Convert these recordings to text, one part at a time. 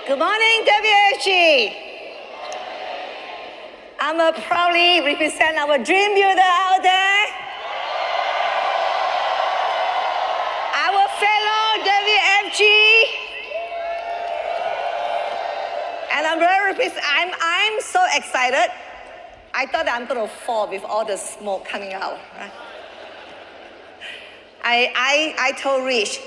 Good morning, WFG. I'm proudly represent our dream builder out there. Our fellow WFG. And I'm so excited. I thought I'm going to fall with all the smoke coming out. Right? I told Rich,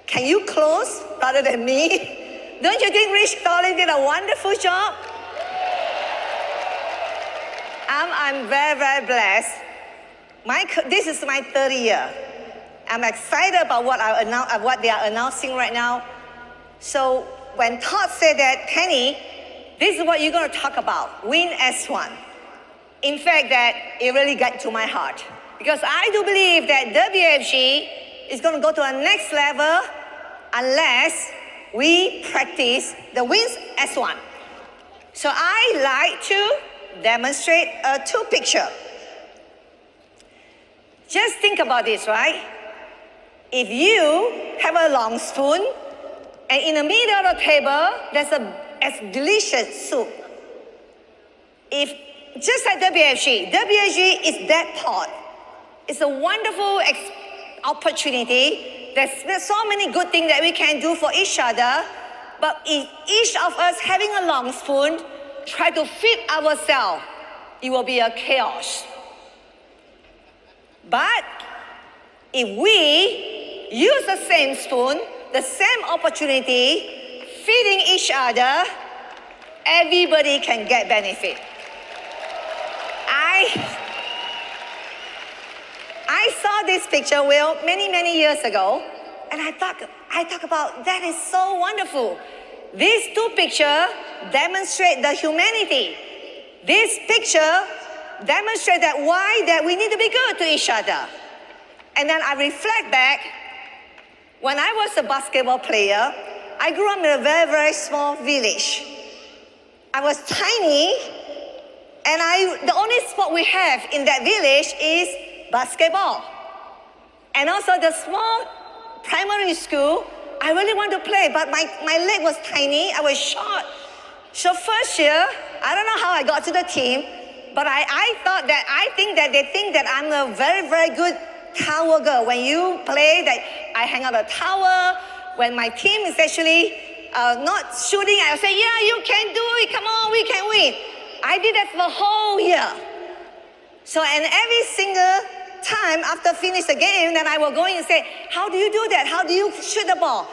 can you close rather than me? Don't you think Rich Dolly did a wonderful job? I'm very, very blessed. This is my third year. I'm excited about what they are announcing right now. So when Todd said that, Penny, this is what you're going to talk about, win S1. In fact, that it really got to my heart. Because I do believe that WFG is going to go to a next level unless we practice the wins S1. So I like to demonstrate two pictures. Just think about this, right? If you have a long spoon and in the middle of the table, there's a delicious soup. Just like WFG is that pot. It's a wonderful opportunity. There's so many good things that we can do for each other, but if each of us having a long spoon, try to feed ourselves, it will be a chaos. But if we use the same spoon, the same opportunity, feeding each other, everybody can get benefit. I saw this picture, Will, many years ago, and I thought about that is so wonderful. These two pictures demonstrate the humanity. This picture demonstrates that we need to be good to each other. And then I reflect back, when I was a basketball player, I grew up in a very, very small village. I was tiny, and the only sport we have in that village is basketball. And also the small primary school, I really want to play, but my leg was tiny, I was short. So first year, I don't know how I got to the team, but I think that they think that I'm a very, very good tower girl. When you play, that I hang out a tower. When my team is actually not shooting, I'll say, yeah, you can do it, come on, we can win. I did that for the whole year. So, and every single time after finish the game, then I will go in and say, how do you do that? How do you shoot the ball?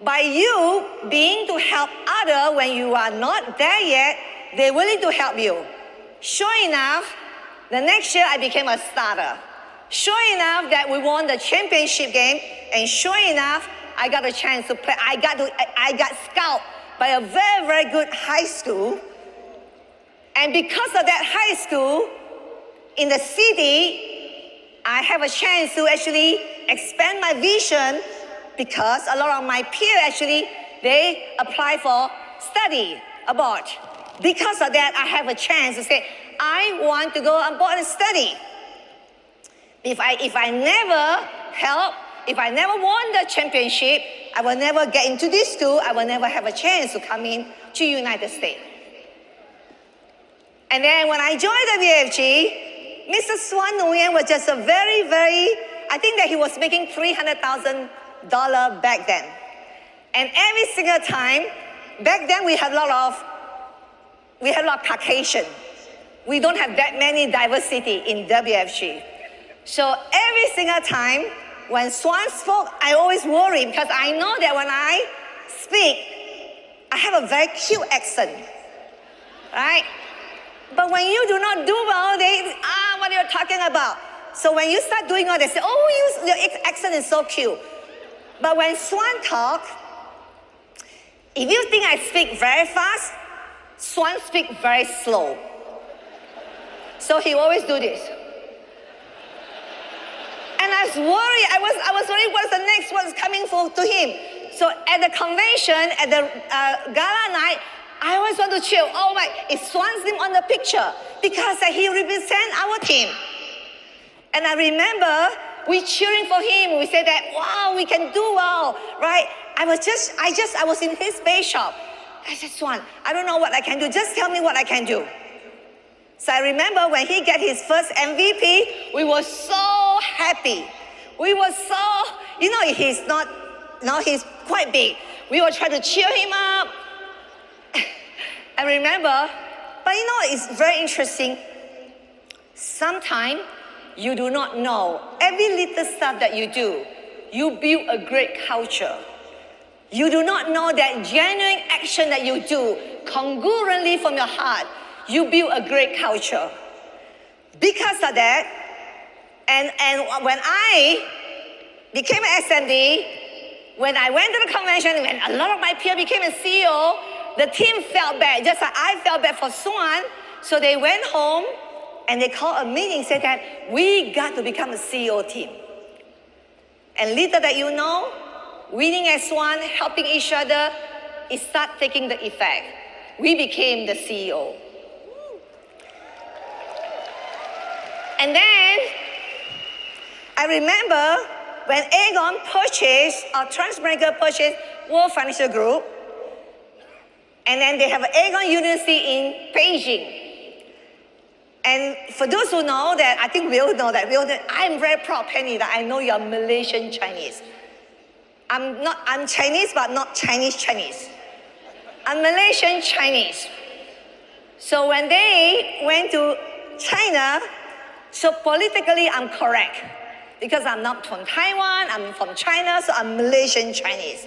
By you being to help others when you are not there yet, they're willing to help you. Sure enough, the next year I became a starter. Sure enough that we won the championship game, and sure enough, I got a chance to play. I got scouted by a very, very good high school. And because of that high school, in the city, I have a chance to actually expand my vision because a lot of my peers actually, they apply for study abroad. Because of that, I have a chance to say, I want to go abroad and study. If I never won the championship, I will never get into this school. I will never have a chance to come in to United States. And then when I joined the WFG, Mr. Swan Nguyen was just a very, very, I think that he was making $300,000 back then. And every single time, back then we had a lot of Caucasian. We don't have that many diversity in WFG. So every single time when Swan spoke, I always worry because I know that when I speak, I have a very cute accent, right? But when you do not do well, what are you talking about? So when you start doing all, they say, oh, your accent is so cute. But when Swan talk, if you think I speak very fast, Swan speak very slow. So he always do this. And I was worried, I was worried what's the next one's coming to him. So at the convention, at the gala night, I always want to cheer. Oh my, it's Swan's name on the picture because he represents our team. And I remember We cheering for him. We say that, wow, we can do well, right? I was in his base shop. I said, Swan, I don't know what I can do. Just tell me what I can do. So I remember when he got his first MVP, we were so happy. We were so, he's quite big. We were trying to cheer him up. I remember, but it's very interesting. Sometimes you do not know. Every little stuff that you do, you build a great culture. You do not know that genuine action that you do, congruently from your heart, you build a great culture. Because of that, and when I became an SMD, when I went to the convention, when a lot of my peers became a CEO, the team felt bad, just like I felt bad for Swan. So they went home and they called a meeting, said that we got to become a CEO team. And little that you know, winning as one, helping each other, it started taking the effect. We became the CEO. And then, I remember when Aegon purchased, or Transmedical purchased World Financial Group, and then they have Aegon University in Beijing. And for those who know that, I think we all know that, I'm very proud, Penny, that I know you're Malaysian Chinese. I'm Chinese, but not Chinese. I'm Malaysian Chinese. So when they went to China, so politically I'm correct. Because I'm not from Taiwan, I'm from China, so I'm Malaysian Chinese.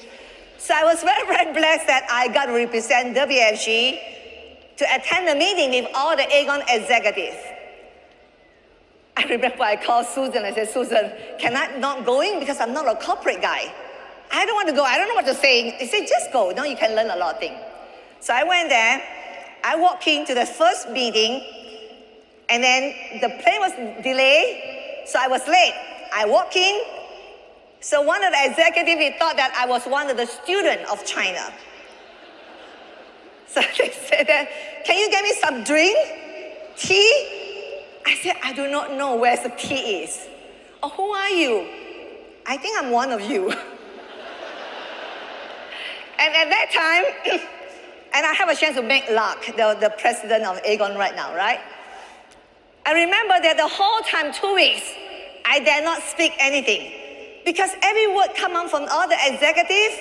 So I was very, very blessed that I got to represent WFG to attend the meeting with all the Aegon executives. I remember I called Susan, I said, Susan, can I not go in because I'm not a corporate guy? I don't want to go, I don't know what to say. They said, just go, now you can learn a lot of things. So I went there, I walked into the first meeting, and then the plane was delayed, so I was late. I walked in, so one of the executives, he thought that I was one of the students of China. So they said that, can you get me some drink? Tea? I said, I do not know where the tea is. Oh, who are you? I think I'm one of you. And at that time, and I have a chance to meet Lark, the president of Aegon right now, right? I remember that the whole time, 2 weeks, I dare not speak anything. Because every word come out from all the executives,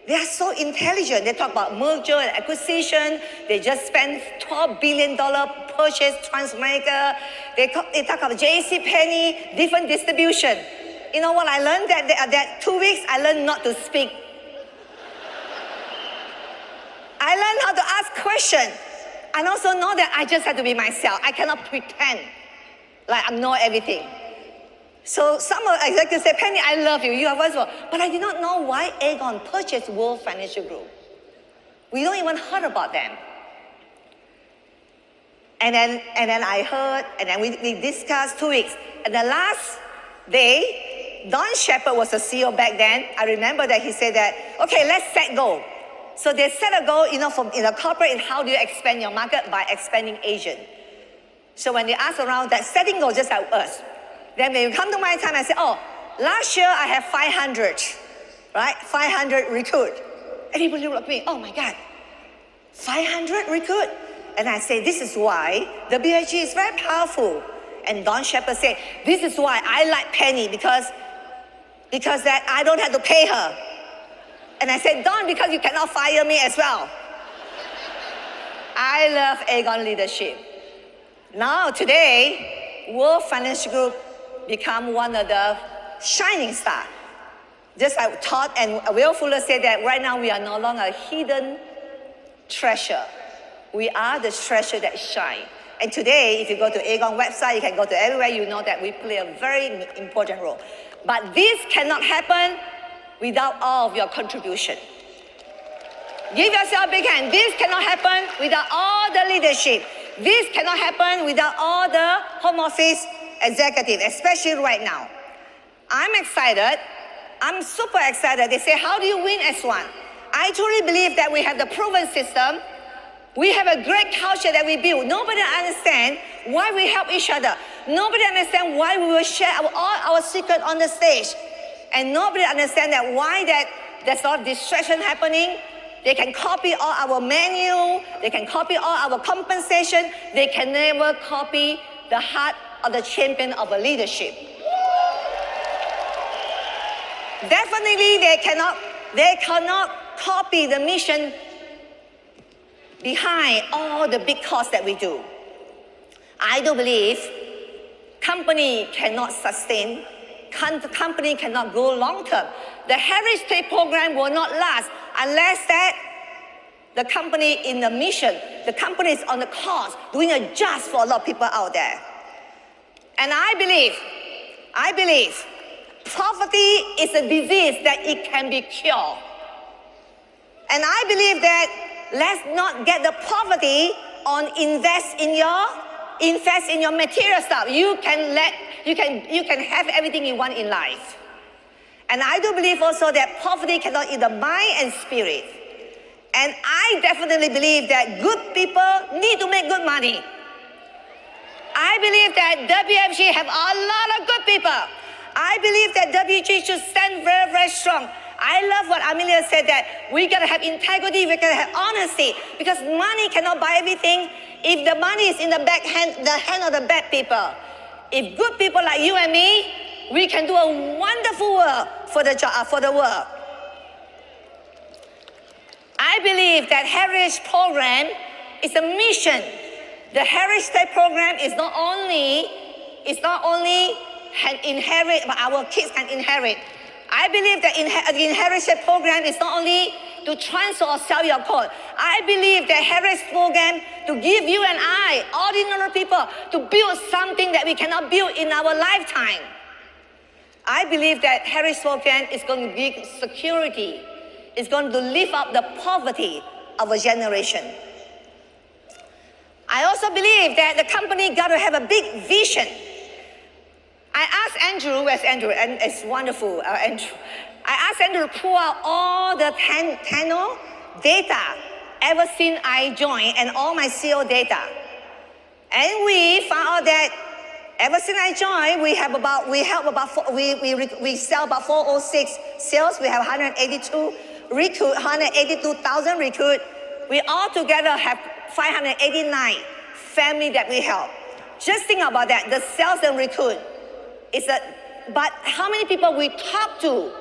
they are so intelligent. They talk about merger and acquisition. They just spent $12 billion purchase Transmedical. They talk about JCPenney, different distribution. You know what I learned? That 2 weeks, I learned not to speak. I learned how to ask questions. And also know that I just have to be myself. I cannot pretend like I know everything. So some of the executives said, Penny, I love you, you are wonderful. But I did not know why Aegon purchased World Financial Group. We don't even heard about them. And then I heard, and then we discussed 2 weeks. And the last day, Don Shepard was the CEO back then. I remember that he said that, okay, let's set goal. So they set a goal, from in a corporate, how do you expand your market? By expanding agent. So when they asked around that setting goal, just like us, then when you come to my time, I say, oh, last year I have 500, right? 500 recruit. Everybody look at me, oh my God, 500 recruit? And I say, this is why the WFG is very powerful. And Don Shepard said, this is why I like Penny, because that I don't have to pay her. And I said, Don, because you cannot fire me as well. I love Aegon leadership. Now today, World Financial Group become one of the shining stars. Just like Todd and Will Fuller said that right now we are no longer a hidden treasure. We are the treasure that shines. And today, if you go to Aegon website, you can go to everywhere, you know that we play a very important role. But this cannot happen without all of your contribution. Give yourself a big hand. This cannot happen without all the leadership. This cannot happen without all the home office executives, especially right now. I'm excited. I'm super excited. They say, how do you win as one? I truly believe that we have the proven system. We have a great culture that we build. Nobody understands why we help each other. Nobody understands why we will share all our secret on the stage. And nobody understands that why there's a lot of distraction happening. They can copy all our menu. They can copy all our compensation. They can never copy the heart of the champion of a leadership. Definitely, they cannot copy the mission behind all the big cause that we do. I do believe company cannot sustain, company cannot go long term. The heritage program will not last unless that the company in the mission, the company is on the cause, doing a just for a lot of people out there. And I believe poverty is a disease that it can be cured. And I believe that let's not get the poverty on invest in your material stuff. You can have everything you want in life. And I do believe also that poverty cannot eat the mind and spirit. And I definitely believe that good people need to make good money. I believe that WFG have a lot of good people. I believe that WFG should stand very, very strong. I love what Amelia said, that we gotta have integrity, we gotta have honesty, because money cannot buy everything if the money is in the hand of the bad people. If good people like you and me, we can do a wonderful work for the world. I believe that Heritage Program is a mission. The Heritage Program is not only inherit, but our kids can inherit. I believe that the Heritage Program is not only to transfer or sell your code. I believe that Heritage Program to give you and I, ordinary people, to build something that we cannot build in our lifetime. I believe that Heritage Program is going to give security. It's going to lift up the poverty of a generation. I also believe that the company got to have a big vision. I asked Andrew, where's Andrew? And it's wonderful, Andrew. I asked Andrew to pull out all the panel data ever since I joined and all my CEO data. And we found out that ever since I joined, we sell about 406 sales. We have 182,000 recruit. We all together have 589 family that we help. Just think about that, the sales and recruit. But how many people we talk to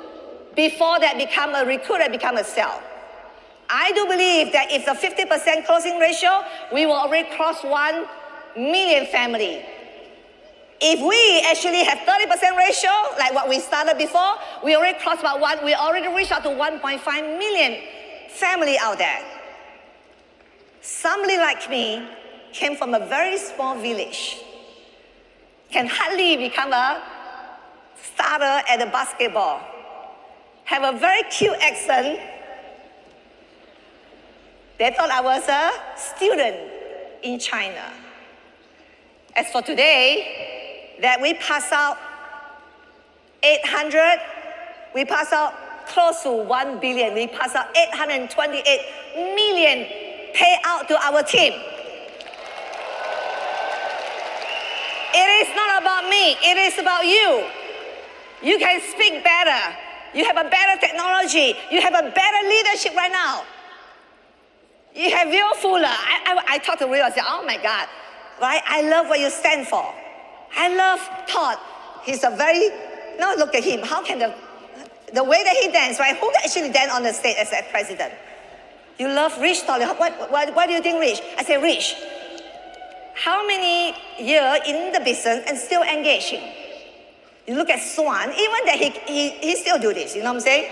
before that become a recruiter, become a sale? I do believe that if the 50% closing ratio, we will already cross 1 million family. If we actually have 30% ratio, like what we started before, we already crossed about we already reached out to 1.5 million family out there. Somebody like me came from a very small village, can hardly become a starter at the basketball, have a very cute accent. They thought I was a student in China. As for today, that we pass out 800, we pass out close to 1 billion, we pass out 828 million payout to our team. It is not about me, it is about you. You can speak better. You have a better technology. You have a better leadership right now. You have Will Fuller. I talked to Will, I said, oh my God, right? I love what you stand for. I love Todd. He's a very, now look at him. How can the way that he dance, right? Who can actually dance on the stage as a president? You love Rich Tolley. Why do you think Rich? I say, Rich, how many years in the business and still engaging? You look at Swan, even that he still do this, you know what I'm saying?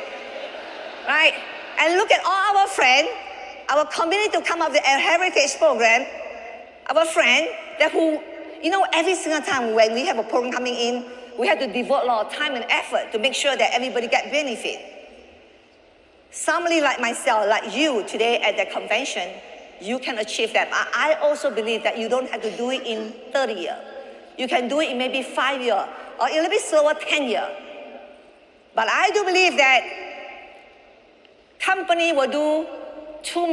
Right? And look at all our friends, our community to come up with a heritage program, our friend that who, you know, every single time when we have a program coming in, we have to devote a lot of time and effort to make sure that everybody get benefit. Somebody like myself, like you today at the convention, you can achieve that. I also believe that you don't have to do it in 30 years. You can do it in maybe 5 years, or a little bit slower, 10 years. But I do believe that company will do 2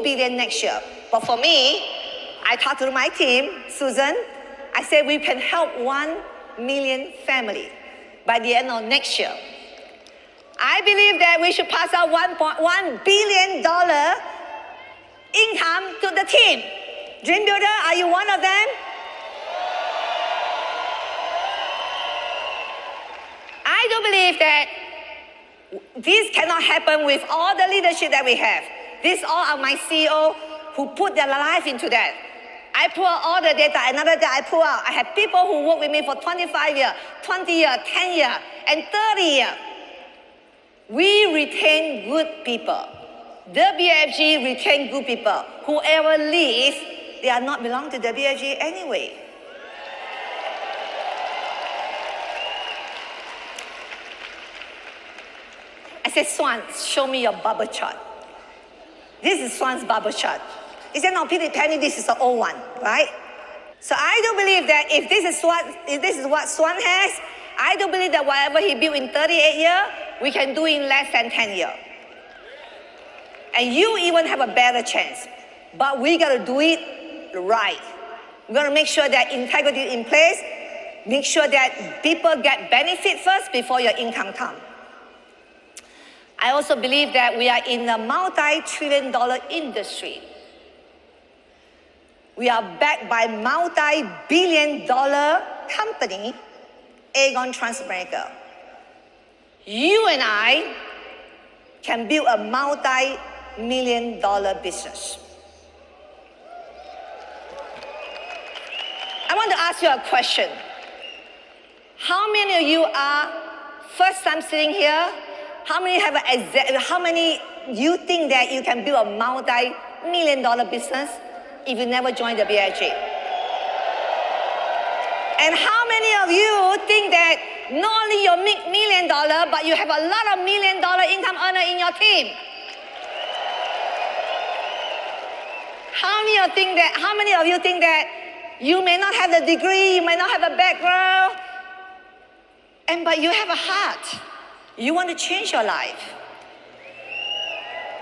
billion next year. But for me, I talked to my team, Susan, I said we can help 1 million family by the end of next year. I believe that we should pass out $1 billion income to the team. Dream Builder, are you one of them? I do believe that this cannot happen with all the leadership that we have. These all are my CEO who put their life into that. I pull out all the data, another day I pull out. I have people who work with me for 25 years, 20 years, 10 years, and 30 years. We retain good people. WFG retain good people. Whoever leaves, they are not belong to WFG anyway. I said, Swan, show me your bubble chart. This is Swan's bubble chart. He said, no, Penny, this is the old one, right? So I do believe that if this is what Swan has, I do believe that whatever he built in 38 years, we can do in less than 10 years. And you even have a better chance. But we got to do it right. We're going to make sure that integrity is in place, make sure that people get benefit first before your income comes. I also believe that we are in a multi-trillion-dollar industry. We are backed by multi-billion-dollar company, Aegon Transamerica. You and I can build a multi-million-dollar business. I want to ask you a question. How many of you are first time sitting here? How many you think that you can build a multi-million-dollar business if you never joined the WFG? And how many of you think that not only you make $1 million, but you have a lot of $1 million income earner in your team? How many of you think that you may not have the degree, you may not have a background, but you have a heart? You want to change your life.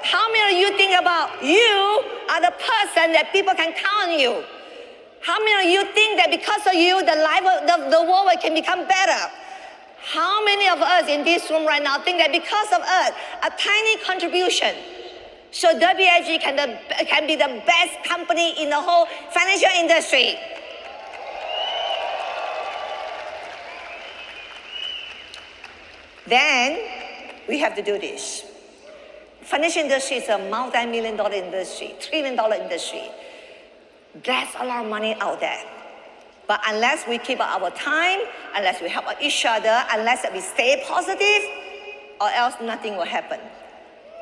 How many of you think about you are the person that people can count on you? How many of you think that because of you, the life of the world can become better? How many of us in this room right now think that because of us, a tiny contribution, so WFG can be the best company in the whole financial industry? Then we have to do this. Financial industry is a multi-million-dollar industry, trillion-dollar industry. There's a lot of money out there. But unless we keep our time, unless we help each other, unless we stay positive, or else nothing will happen.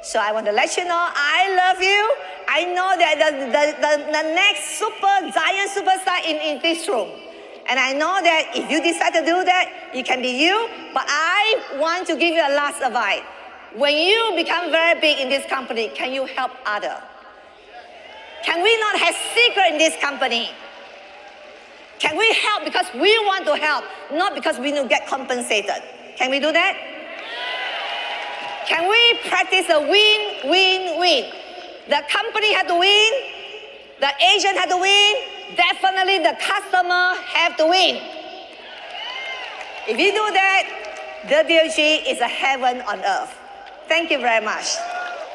So I want to let you know, I love you. I know that the next giant superstar in this room. And I know that if you decide to do that, it can be you. But I want to give you a last advice. When you become very big in this company, can you help others? Can we not have secret in this company? Can we help because we want to help, not because we need to get compensated? Can we do that? Can we practice a win-win-win? The company had to win, the agent had to win, definitely the customer have to win. If you do that, WFG is a heaven on earth. Thank you very much.